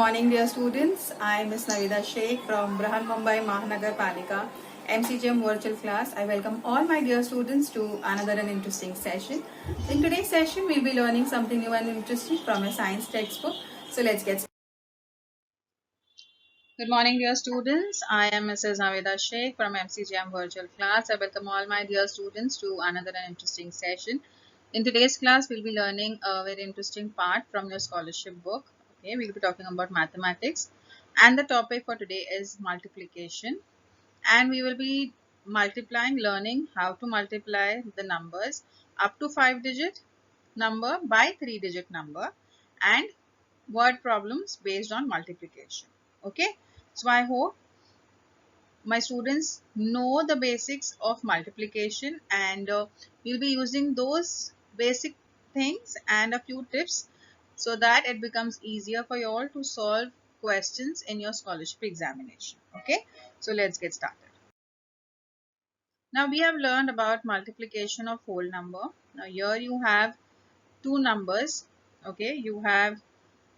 morning, dear students. I am Ms. Navida Sheikh from Brahan Mumbai Mahanagar Palika MCGM virtual class. I welcome all my dear students to another and interesting session. In today's session, we'll be learning something new and interesting from a science textbook. So let's get started. Good morning, dear students. I am Mrs. Navida Sheikh from MCGM virtual class. I welcome all my dear students to another and interesting session. In today's class, we'll be learning a very interesting part from your scholarship book. Okay, we'll be talking about mathematics, and the topic for today is multiplication. And we will be learning how to multiply the numbers up to 5-digit number by 3-digit number and word problems based on multiplication. Okay, so I hope my students know the basics of multiplication, and we'll be using those basic things and a few tips so that it becomes easier for you all to solve questions in your scholarship examination. Okay, so let's get started. Now we have learned about multiplication of whole number. Now here you have two numbers. Okay, you have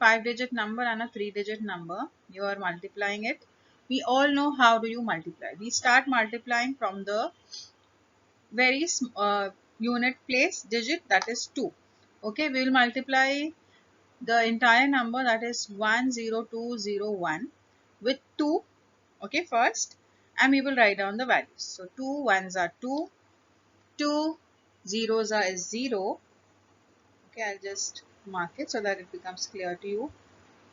5-digit number and a 3-digit number. You are multiplying it. We all know how do you multiply. We start multiplying from the very unit place digit, that is 2. Okay, we will multiply the entire number, that is 10201, with 2. Okay, first, and we will write down the values. So 2 ones are 2, 2 zeros are 0. Okay, I'll just mark it so that it becomes clear to you.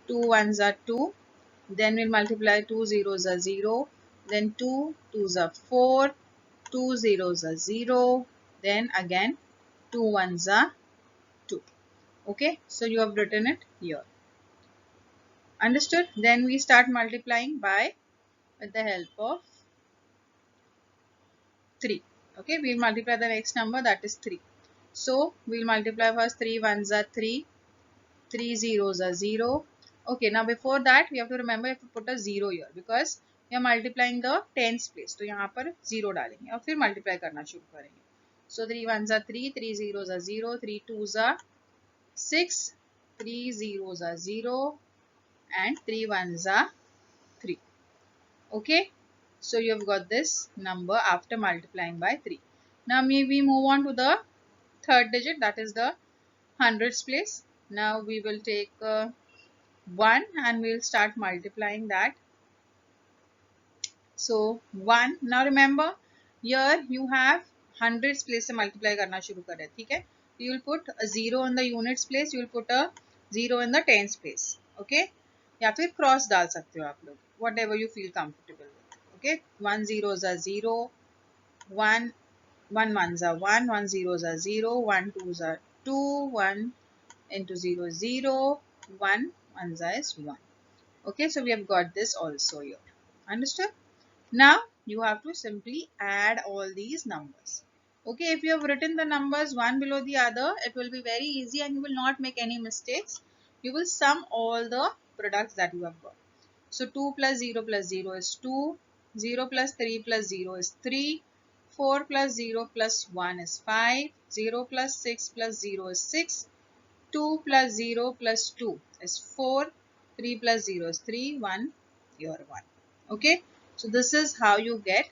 2 ones are 2, then we'll multiply 2 zeros are 0, then 2 twos are 4, 2 zeros are 0, then again 2 ones are 2. Okay, so you have written it here. Understood? Then we start multiplying by with the help of 3. Okay, we'll multiply the next number, that is 3. So we'll multiply first 3 ones are 3, 3 zeros are 0. Okay, now before that we have to remember you have to put a 0 here because we are multiplying the tens place. तो यहाँ पर 0 डालेंगे और फिर multiply करना शुरू करेंगे. So 3 ones are 3, 3 zeros are 0, 3 twos are 6, 3 zeros are 0, and 3 ones are 3. Okay, so you have got this number after multiplying by 3. Now we move on to the third digit, that is the hundreds place. Now we will take 1 and we will start multiplying that. So 1, now remember here you have hundreds place से multiply करना शुरू करें, ठीक है. You will put a 0 in the units place, you will put a 0 in the tens place. Okay, या फिर cross डाल सकते हो आप लोग, whatever you feel comfortable with. Okay, 1 zeros are 0, 1 ones are 1, 1 zeros are 0, 1 twos are 2, 1 into 0 is 0, 1 ones is 1. Okay, so we have got this also here. Understood? Now you have to simply add all these numbers. Okay, if you have written the numbers one below the other, it will be very easy and you will not make any mistakes. You will sum all the products that you have got. So 2 plus 0 plus 0 is 2, 0 plus 3 plus 0 is 3, 4 plus 0 plus 1 is 5, 0 plus 6 plus 0 is 6, 2 plus 0 plus 2 is 4, 3 plus 0 is 3, 1, your 1. Okay, so this is how you get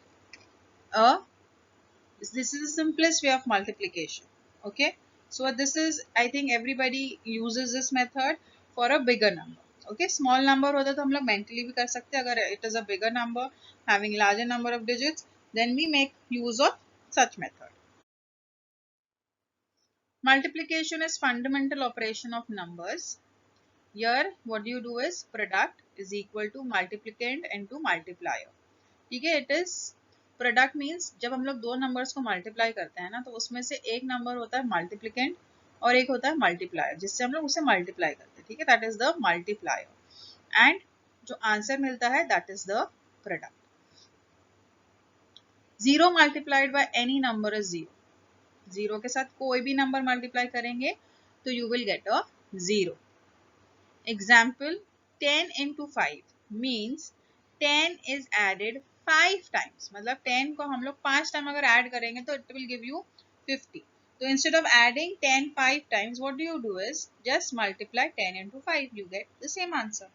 this is the simplest way of multiplication. Okay, so this is, I think everybody uses this method for a bigger number. Okay, small number होता तो हम लोग mentally भी कर सकते हैं. अगर it is a bigger number having larger number of digits, then we make use of such method. Multiplication is fundamental operation of numbers. Here what you do is product is equal to multiplicand into multiplier. ठीक है, it is product means जब हम लोग दो numbers को multiply करते हैं ना, तो उसमें से एक number होता है multiplicand और एक होता है multiplier, जिससे हम लोग उसे multiply करते हैं. ठीक है, that is the multiplier, and जो answer मिलता है that is the product. 0 multiplied by any number is 0. 0 के साथ कोई भी number multiply करेंगे तो you will get a 0. Example, 10 into 5 means 10 is added 5 times. मतलब 10 को हम लोग 5 टाइम अगर ऐड करेंगे तो it will give you 50. So instead of adding 10 5 times, what do you do is just multiply 10 into 5. You get the same answer.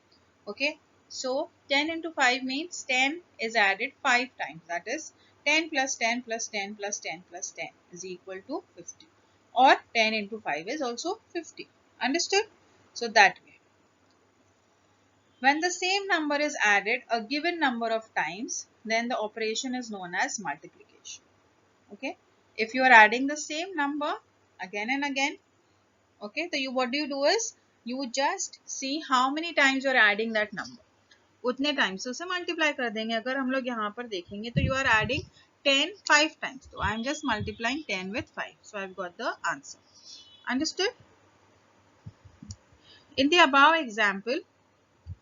Okay, so 10 into 5 means 10 is added 5 times. That is 10 plus 10 plus 10 plus 10 plus 10 is equal to 50. Or 10 into 5 is also 50. Understood? So that way. When the same number is added a given number of times, then the operation is known as multiplication. Okay. If you are adding the same number again and again, okay, so what do you do is you just see how many times you are adding that number. उतने times से उसे multiply कर देंगे. अगर हम लोग यहाँ पर देखेंगे तो you are adding 10 5 times. So I am just multiplying 10 with 5. So I've got the answer. Understood? In the above example,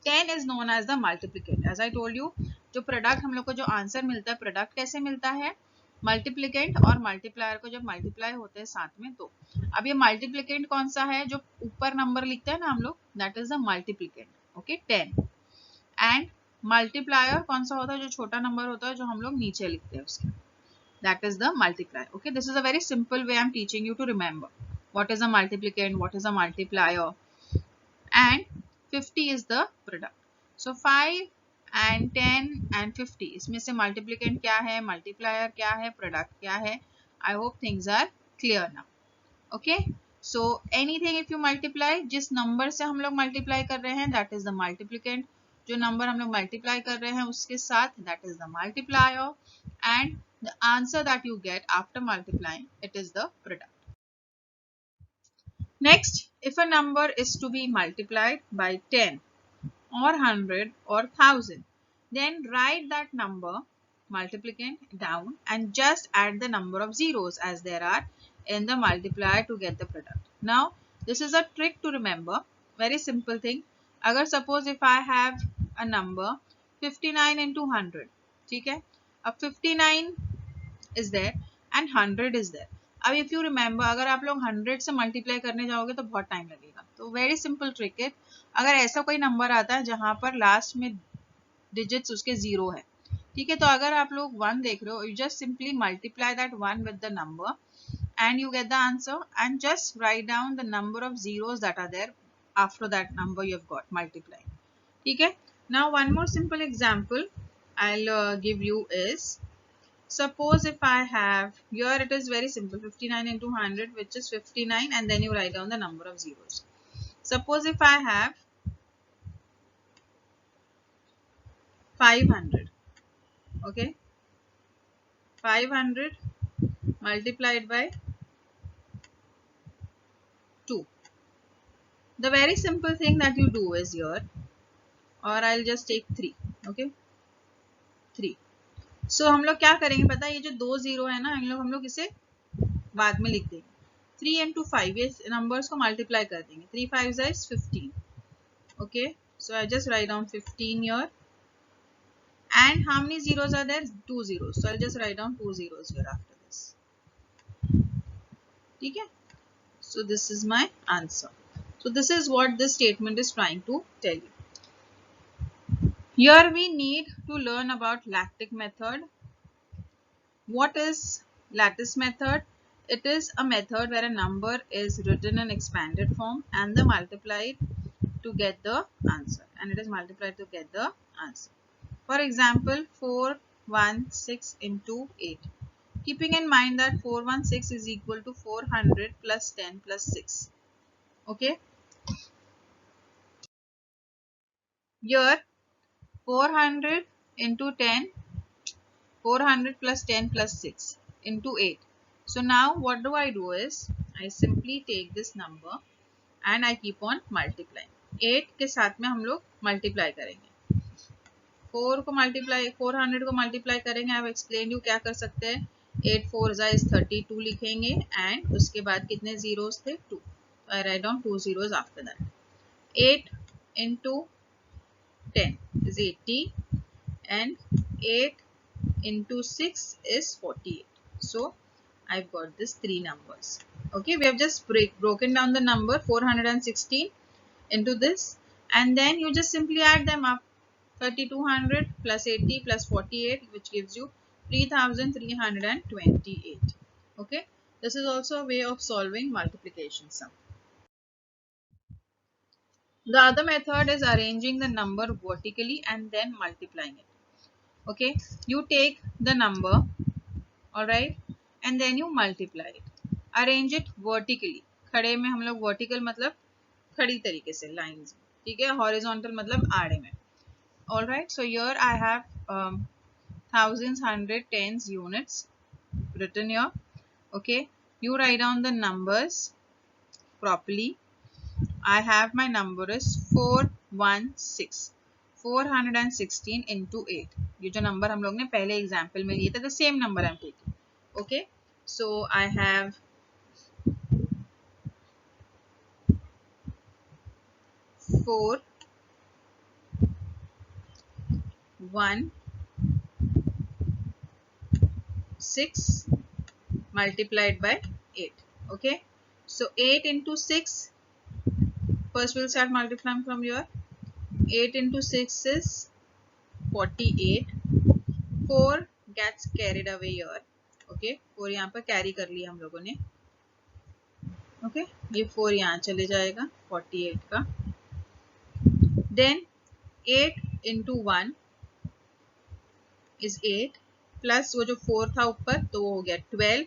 10 is known as the multiplicand. As I told you, जो प्रोडक्ट हम लोग को जो आंसर मिलता है, product कैसे मिलता है? मल्टीप्लिकेंट और मल्टीप्लायर को जब मल्टीप्लाई होते हैं साथ में तो. अब ये मल्टीप्लिकेंट कौन सा है? जो ऊपर नंबर लिखते हैं ना हम लोग, that is the multiplicand. Okay, 10. And multiplier कौन सा होता है? जो छोटा नंबर होता है जो हम लोग नीचे लिखते हैं उसके, that is the multiplier. Okay, this is a very simple way I'm teaching you to remember what is a multiplicand, what is a multiplier, and 50 is the product. So 5 and 10 and 50, इसमें से multiplicand क्या है, multiplier क्या है, product क्या है? I hope things are clear now. Okay, so anything if you multiply, जिस number से हम लोग multiply कर रहे हैं, that is the multiplicand. जो number हम लोग multiply कर रहे हैं उसके साथ, that is the multiplier, and the answer that you get after multiplying, it is the product. Next, if a number is to be multiplied by 10 or 100 or 1000, then write that number multiplicand down and just add the number of zeros as there are in the multiplier to get the product. Now, this is a trick to remember. Very simple thing. Agar suppose if I have a number 59 into 100, ठीक है? अब 59 is there and 100 is there. अब if you remember, अगर आप लोग 100 से multiply करने जाओगे तो बहुत टाइम लगेगा. तो वेरी सिंपल ट्रिक है. अगर ऐसा कोई नंबर आता है जहां पर लास्ट में डिजिट्स उसके जीरो है, ठीक है, तो अगर आप लोग 1 देख रहे हो, you just simply multiply that 1 with the number and you get the answer, and just write down the number of zeros that are there after that number you have got multiplied. Okay, now one more simple example I'll give you is, suppose if I have, here it is very simple, 59 into 100, which is 59, and then you write down the number of zeros. Suppose if I have 500, okay, 500 multiplied by 2. The very simple thing that you do is here, or I'll just take 3, okay, 3. So हम लोग क्या करेंगे पता है? ये जो 2 zero है ना, हम लोग इसे बाद में लिख देंगे. 3 into 5, ये numbers को multiply कर देंगे. 3 5 is 15. Okay, so I just write down 15 here. And how many zeros are there? 2 zeros. So I'll just write down 2 zeros here after this. ठीक है? So this is my answer. So this is what this statement is trying to tell you. Here we need to learn about lattice method. What is lattice method? It is a method where a number is written in expanded form and then multiplied to get the answer. And it is multiplied to get the answer. For example, 416 into 8. Keeping in mind that 416 is equal to 400 plus 10 plus 6. Okay. Here 400 into 10, 400 plus 10 plus 6 into 8. So now what do I do is, I simply take this number and I keep on multiplying. 8 के साथ में हम लोग multiply करेंगे. 4 को multiply, 400 को multiply करेंगे. I have explained you क्या कर सकते हैं. 8 4 is 32 लिखेंगे and उसके बाद कितने zeros थे? 2. So I write down 2 zeros after that. 8 into 10 is 80 and 8 into 6 is 48. So I've got this 3 numbers. Okay, we have just broken down the number 416 into this, and then you just simply add them up. 3200 plus 80 plus 48, which gives you 3328. Okay, this is also a way of solving multiplication sum. The other method is arranging the number vertically and then multiplying it. Okay, you take the number, all right, and then you multiply it. Arrange it vertically. खड़े में हम लोग vertical मतलब खड़ी तरीके से lines, ठीक है. Horizontal मतलब आड़े में. All right, so here I have thousands, hundred, tens, units written here. Okay, you write down the numbers properly. I have my number is 416. 416 into 8. ये जो number हम लोग ने पहले example में लिए थे, the same number I'm taking. Okay, so I have 4 1 6 multiplied by 8. Okay, so 8 into 6. First we'll start multiplying from here. 8 into 6 is 48. 4 gets carried away here. Okay, 4 यहाँ पर carry कर लिया हम लोगों ने. Okay, ये 4 यहाँ चले जाएगा 48 का. Then 8 into 1 is 8 प्लस वो जो 4 था ऊपर तो वो हो गया 12,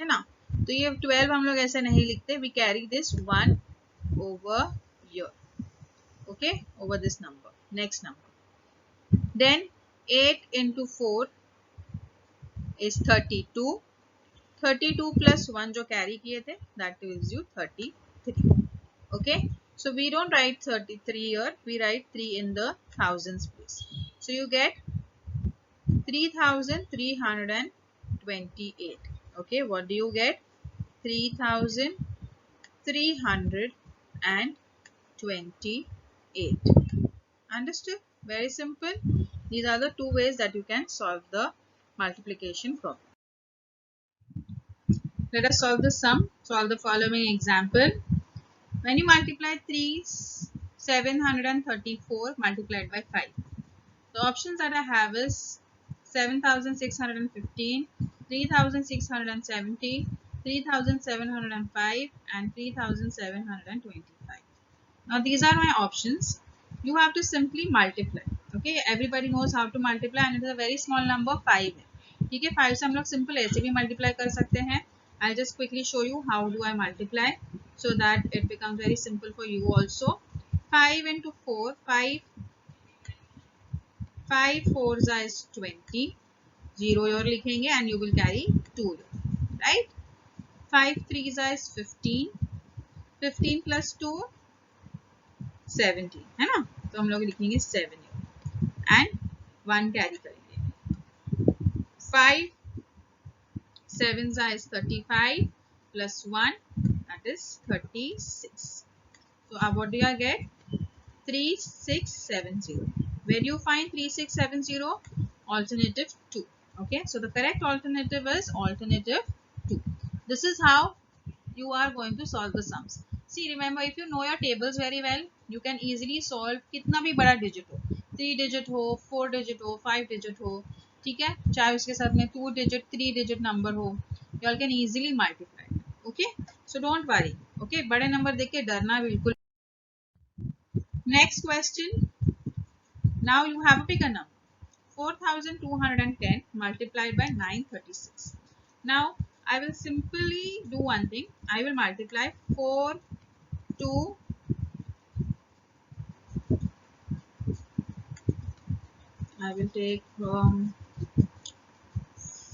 है ना. तो ये 12 हम लोग ऐसे नहीं लिखते. We carry this 1 over here. Okay, over this number. Next number. Then 8 into 4 is 32. 32 plus 1 जो carry किए थे, that gives you 33. Okay, so we don't write 33 here, we write 3 in the thousands place. So you get 3328. Okay, what do you get? 3328. Understood? Very simple. These are the two ways that you can solve the multiplication problem. Let us solve the sum. Solve the following example. When you multiply 734 multiplied by 5. The options that I have is 7615, 3670, 3705 and 3725. Now these are my options. You have to simply multiply. Okay, everybody knows how to multiply and it is a very small number 5 है. ठीक है, 5 से हम लोग simple ऐसे भी multiply कर सकते हैं. I'll just quickly show you how do I multiply so that it becomes very simple for you also. 5 into 4, 5 4s is 20. 0 here लिखेंगे and you will carry 2 here, right? 5 3s is 15. 15 plus 2 17, है ना. तो हम लोग लिखेंगे 7 here and 1 carry करेंगे. 5 7s is 35 plus 1, that is 36. So what do I get? 3670. Where do you find 3670? Alternative 2. Okay, so the correct alternative is alternative 2. This is how you are going to solve the sums. See, remember, if you know your tables very well, you can easily solve कितना भी बड़ा digit हो, 3 digit हो, 4 digit हो, 5 digit हो, ठीक है, चाहे उसके साथ में 2 digit 3 digit number हो, you all can easily multiply. Okay, so don't worry. Okay, बड़े number देख के डरना बिल्कुल. Next question. Now you have a bigger number. 4210 multiplied by 936. Now I will simply do one thing. I will multiply 4 2. I will take from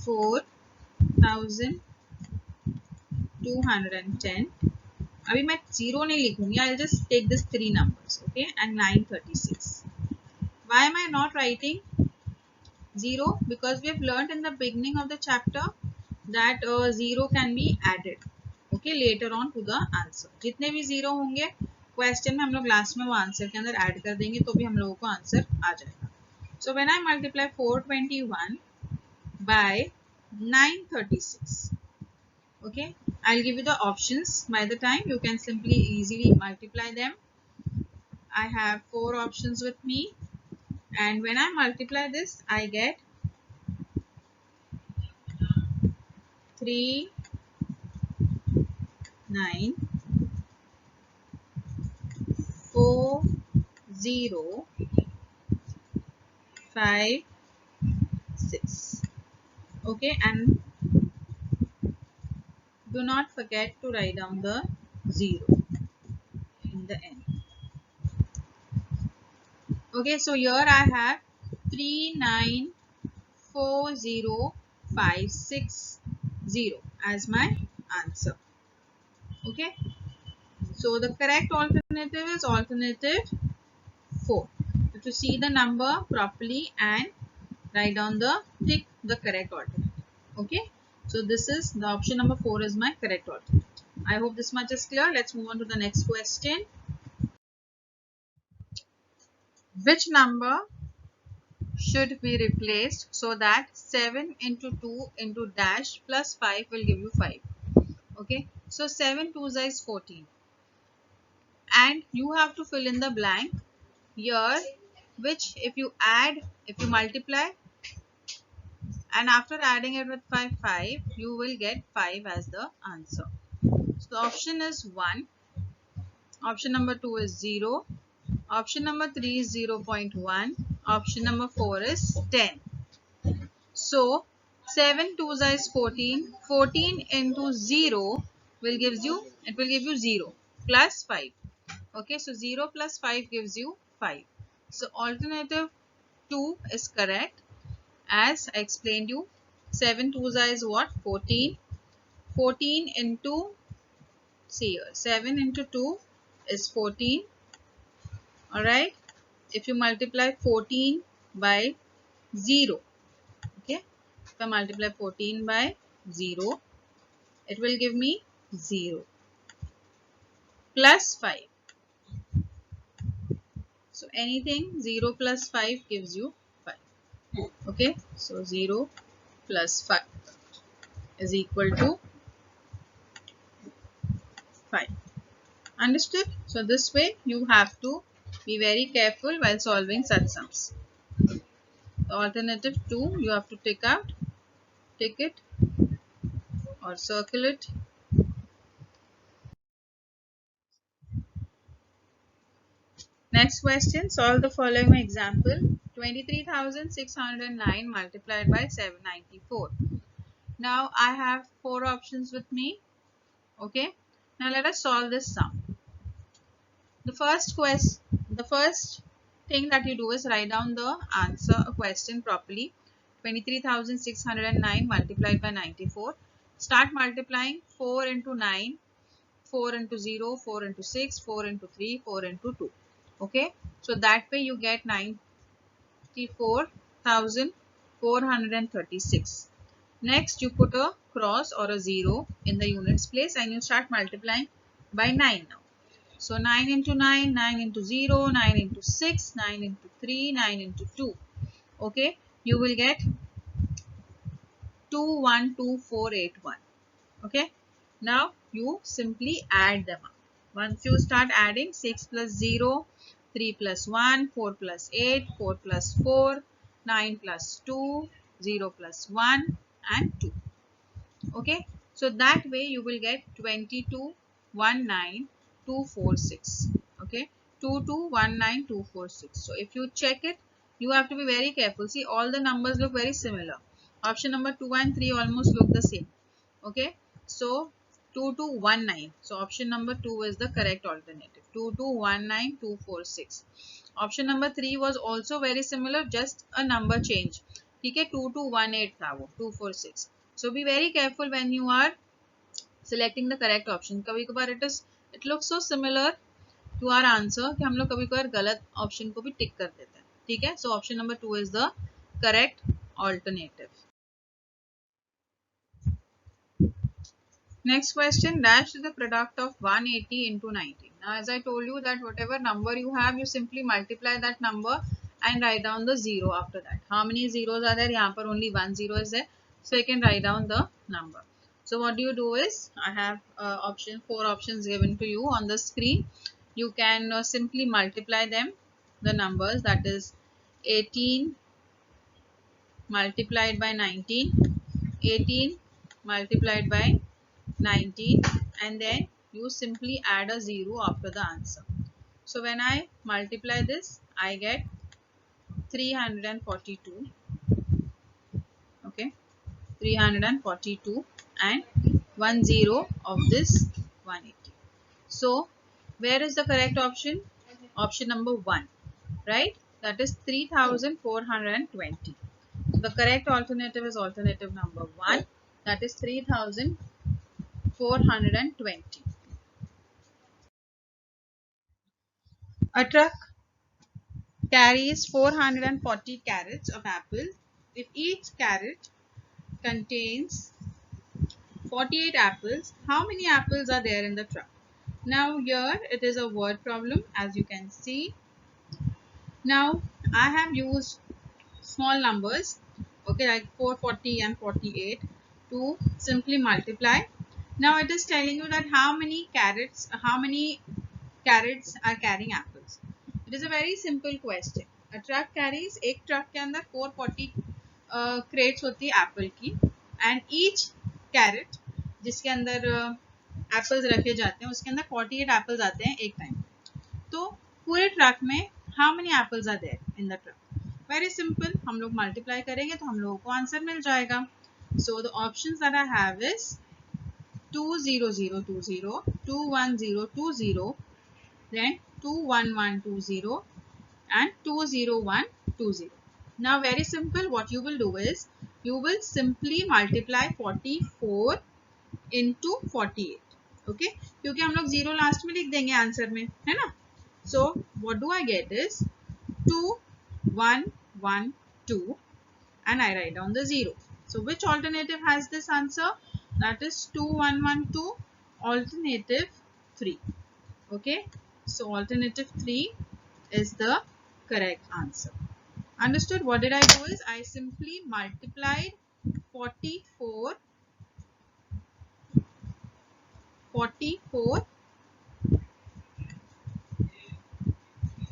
4210. अभी मैं 0 नहीं लिखूंगी. I'll just take this 3 numbers, okay, and 936. Why am I not writing 0? Because we have learned in the beginning of the chapter that 0 can be added, okay, later on to the answer. जितने भी 0 होंगे question में हम लोग last में वो answer के अंदर ऐड कर देंगे तो भी हम लोगों को आंसर आ जाएगा. So when I multiply 421 by 936, okay, I'll give you the options. By the time you can simply easily multiply them. I have 4 options with me, and when I multiply this, I get 3 9 4 4056. Okay, and do not forget to write down the 0 in the end. Okay, so here I have 3940560 as my answer. Okay, so the correct alternative is alternative 4. You have to see the number properly and write down tick the correct alternative. Okay, so this is the option number 4 is my correct alternative. I hope this much is clear. Let's move on to the next question. Which number should be replaced so that 7 into 2 into dash plus 5 will give you 5? Okay, so 7 2s is 14 and you have to fill in the blank here, which if you multiply and after adding it with 5 you will get 5 as the answer. So the option is 1, option number 2 is 0, option number 3 is 0.1, option number 4 is 10. So 7 2s is 14. 14 into 0 will give you 0 plus 5. Okay, so 0 plus 5 gives you 5. So alternative 2 is correct. As I explained you, 7 2s is what? 14. 14 into, see here, 7 into 2 is 14. Alright. If you multiply 14 by 0, okay, if I multiply 14 by 0, it will give me 0 plus 5. So anything 0 plus 5 gives you 5. Okay, so 0 plus 5 is equal to 5. Understood? So this way you have to be very careful while solving such sums. The alternative 2 you have to tick it or circle it. Next question, solve the following example. 23,609 multiplied by 794. Now I have 4 options with me. Okay, now let us solve this sum. The first thing that you do is write down the answer a question properly. 23,609 multiplied by 94. Start multiplying 4 into 9, 4 into 0, 4 into 6, 4 into 3, 4 into 2. Okay, so that way you get 94,436. Next you put a cross or a 0 in the units place and you start multiplying by 9 now. So 9 into 9, 9 into 0, 9 into 6, 9 into 3, 9 into 2. Okay, you will get 212481. Okay, now you simply add them up. Once you start adding, 6 plus 0, 3 plus 1, 4 plus 8, 4 plus 4, 9 plus 2, 0 plus 1 and 2. Okay, so that way you will get 22,19246. Okay, 22,19246. So if you check it, you have to be very careful. See, all the numbers look very similar. Option number 2 and 3 almost look the same. Okay, so 2219. So option number 2 is the correct alternative. 22,19246. Option number 3 was also very similar, just a number change. Okay, 2218 था वो 246. So be very careful when you are selecting the correct option. कभी कभार it looks so similar to our answer कि हम लोग कभी कभार गलत option को भी tick कर देते हैं. ठीक है? So option number 2 is the correct alternative. Next question, dash is the product of 180 into 19. Now as I told you that whatever number you have, you simply multiply that number and write down the 0 after that. How many zeros are there? यहाँ पर only 1 0 is there. So you can write down the number. So what do you do is, I have 4 options given to you on the screen. You can simply multiply them, the numbers, that is 18 multiplied by 19, 18 multiplied by 19, and then you simply add a 0 after the answer. So when I multiply this, I get 342. Okay, 342 and 10 of this 180. So where is the correct option? Option number 1, right? That is 3420. So the correct alternative is alternative number 1, that is 3420. A truck carries 440 carats of apple. If each carrot contains 48 apples, how many apples are there in the truck? Now here it is a word problem, as you can see. Now I have used small numbers, okay, like 440 and 48 to simply multiply. Now it is telling you that how many carrots are carrying apples. It is a very simple question. A truck carries, एक truck के अंदर 440 crates होती है apple की, and each carrot जिसके अंदर apples रखे जाते हैं उसके अंदर 48 apples आते हैं एक टाइम. तो पूरे ट्रक में how many apples are there in the truck? Very simple. हम लोग मल्टीप्लाई करेंगे तो हम लोगों को आंसर मिल जाएगा. So the options that I have is 20020, 21020, then 21120 and 20120. Now very simple. What you will do is you will simply multiply 44 into 48. Okay, क्योंकि हम लोग 0 लास्ट में लिख देंगे आंसर में, है ना? So what do I get is 2112 and I write down the 0. So which alternative has this answer? That is 2112, alternative 3. Okay, so alternative 3 is the correct answer. Understood? What did I do is I simply multiplied 44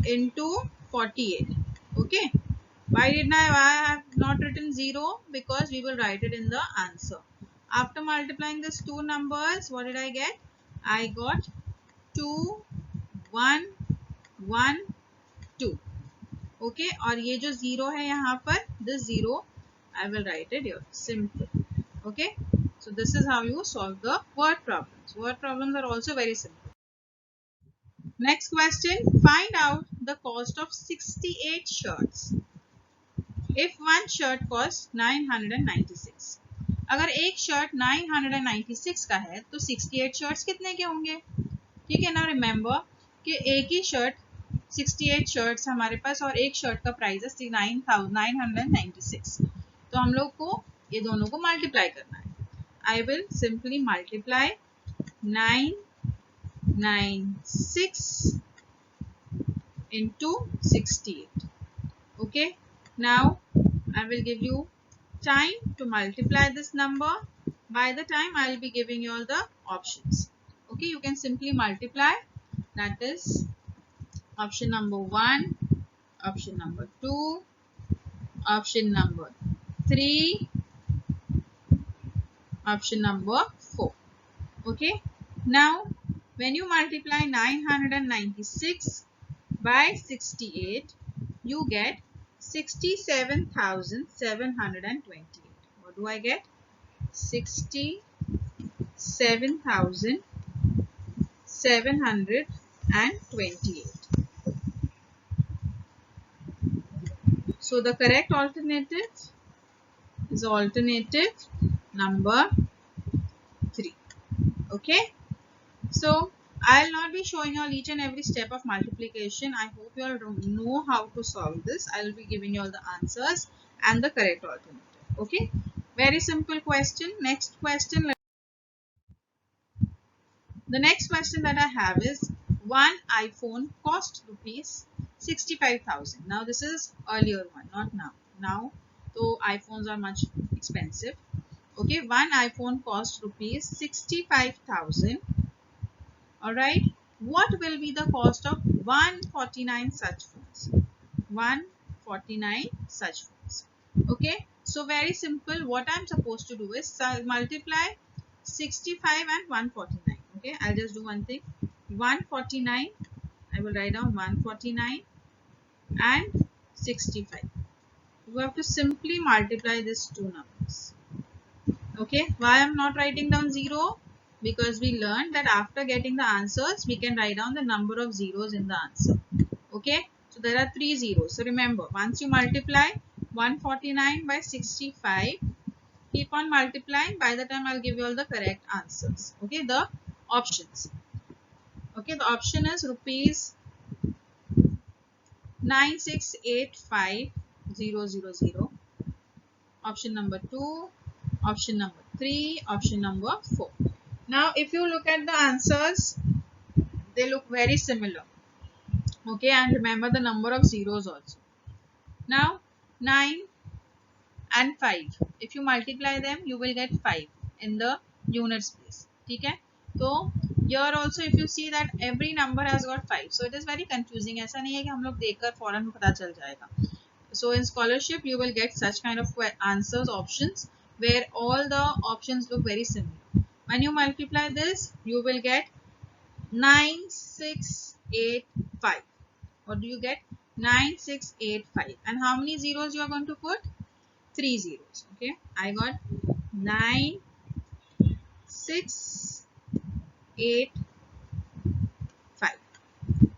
into 48. Okay, why have not written 0? Because we will write it in the answer. After multiplying these two numbers, what did I get? I got 2112. Okay, और ये जो 0 है यहाँ पर, this 0 I will write it here. Simple. Okay, so this is how you solve the word problems. Word problems are also very simple. Next question, find out the cost of 68 shirts. If one shirt costs 996. अगर एक shirt 996 का है तो 68 shirts कितने के होंगे? ठीक है ना? रिमेंबर कि एक ही शर्ट 68 शर्ट्स हमारे पास और एक शर्ट का प्राइस है 996. तो हम लोग को ये दोनों को मल्टीप्लाई करना है. I will simply multiply 996 into 68. Okay, now I will give you time to multiply this number. By the time I will be giving you all the options. Okay, you can simply multiply. That is option number 1, option number 2, option number 3, option number 4. Okay, now when you multiply 996 by 68, you get 67,728. What do I get? 67,728. So the correct alternative is alternative number 3. Okay, so I'll not be showing you all each and every step of multiplication. I hope you all know how to solve this. I will be giving you all the answers and the correct alternative. Okay, very simple question. Next question. The next question that I have is, one iPhone cost rupees 65,000. Now this is earlier one, not now. Now, so iPhones are much expensive. Okay, one iPhone cost rupees 65,000. Alright, what will be the cost of 149 such phones? 149 such phones. Okay, so very simple. What I'm supposed to do is multiply 65 and 149. Okay, I'll just do one thing. 149 I will write down 149 and 65. You have to simply multiply these two numbers. Okay, why I'm not writing down 0? Because we learned that after getting the answers, we can write down the number of zeros in the answer. Okay, so there are 3 zeros. So remember, once you multiply 149 by 65, keep on multiplying. By the time I'll give you all the correct answers. Okay, the options. Okay, the option is rupees 9685000. Option number 2, option number 3, option number 4. Now, if you look at the answers, they look very similar. Okay, and remember the number of zeros also. Now, 9 and 5. If you multiply them, you will get 5 in the units place. Okay? So, here also if you see that every number has got 5. So, it is very confusing. ऐसा नहीं है कि हम लोग देखकर फौरन पता चल जाएगा. So, in scholarship, you will get such kind of answers, options, where all the options look very similar. When you multiply this, you will get 9685. What do you get? 9685. And how many zeros you are going to put? 3 zeros. Okay, I got 9685.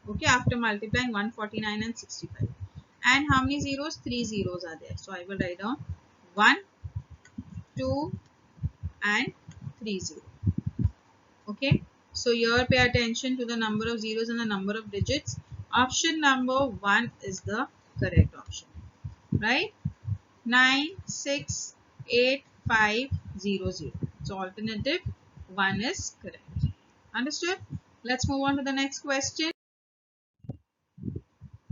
Okay, after multiplying 149 and 65. And how many zeros? 3 zeros are there. So I will write down 1, 2 and 3 0. Okay, so here pay attention to the number of zeros and the number of digits. Option number 1 is the correct option, right? 968500. So alternative 1 is correct. Understood? Let's move on to the next question.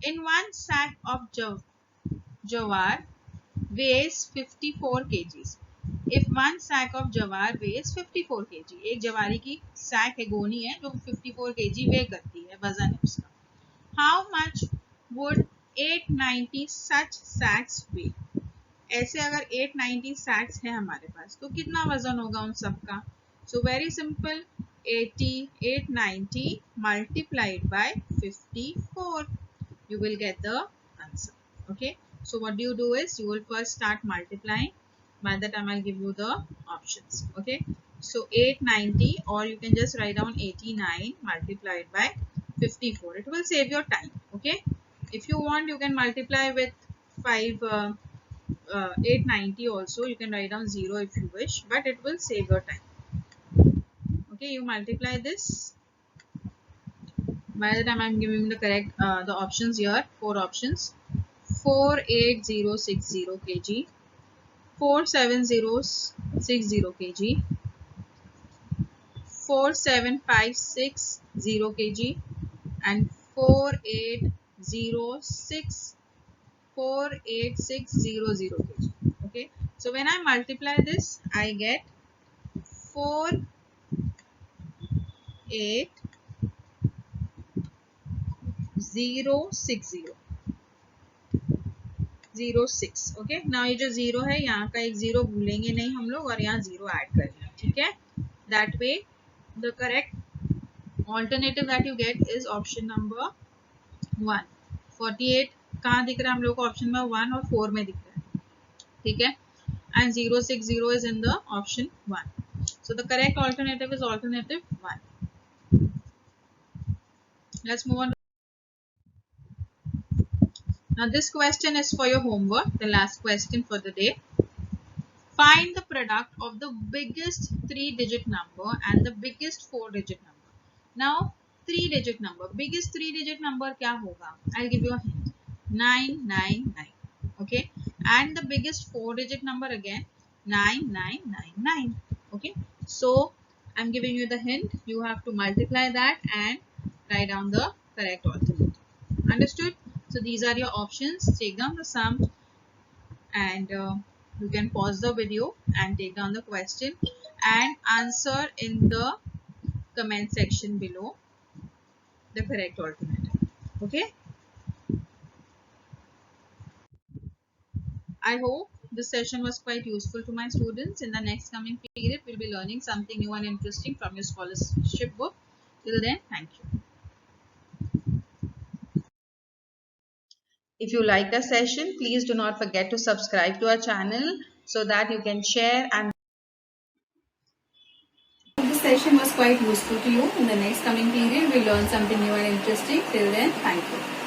In one sack of jawar weighs 54 kgs. If one sack of jawar weighs 54 kg, एक जवारी की sack है, गोनी है जो 54 kg weigh करती है, वजन है उसका. How much would 890 such sacks weigh? ऐसे अगर 890 sacks है हमारे पास तो कितना वजन होगा उन सब का? So very simple, 890 multiplied by 54. You will get the answer. Okay. So what do you do is you will first start multiplying. By the time I'll give you the options. Okay. So 890, or you can just write down 89 multiplied by 54. It will save your time. Okay. If you want, you can multiply with 890 also. You can write down 0 if you wish, but it will save your time. Okay. You multiply this. By the time I'm giving the correct the options here, 4 options. 48060 kg, 47060 kg, 47560 kg, and 48600 kg. Okay, so when I multiply this, I get 48060. 06. Okay, now ये जो 0 है यहाँ का एक 0 भूलेंगे नहीं हम लोग और यहाँ 0 ऐड करेंगे. ठीक है, that way the correct alternative that you get is option number 1. 48 कहाँ दिख रहा है हम लोग को? ऑप्शन नंबर 1 और 4 में दिख रहा है. ठीक है, and 060 is in the option 1. So the correct alternative is alternative 1. Let's move on. Now this question is for your homework, the last question for the day. Find the product of the biggest 3-digit number and the biggest 4-digit number. Now 3-digit number, biggest 3-digit number क्या होगा? I'll give you a hint. 999. Okay, and the biggest 4-digit number again 9999. Okay, so I'm giving you the hint. You have to multiply that and write down the correct alternative. Understood? So these are your options. Take down the sum and you can pause the video and take down the question and answer in the comment section below the correct alternative. Okay. I hope this session was quite useful to my students. In the next coming period, we'll be learning something new and interesting from your scholarship book. Till then, thank you. If you like the session, please do not forget to subscribe to our channel so that you can share and This session was quite useful to you. In the next coming period, we'll learn something new and interesting. Till then, thank you.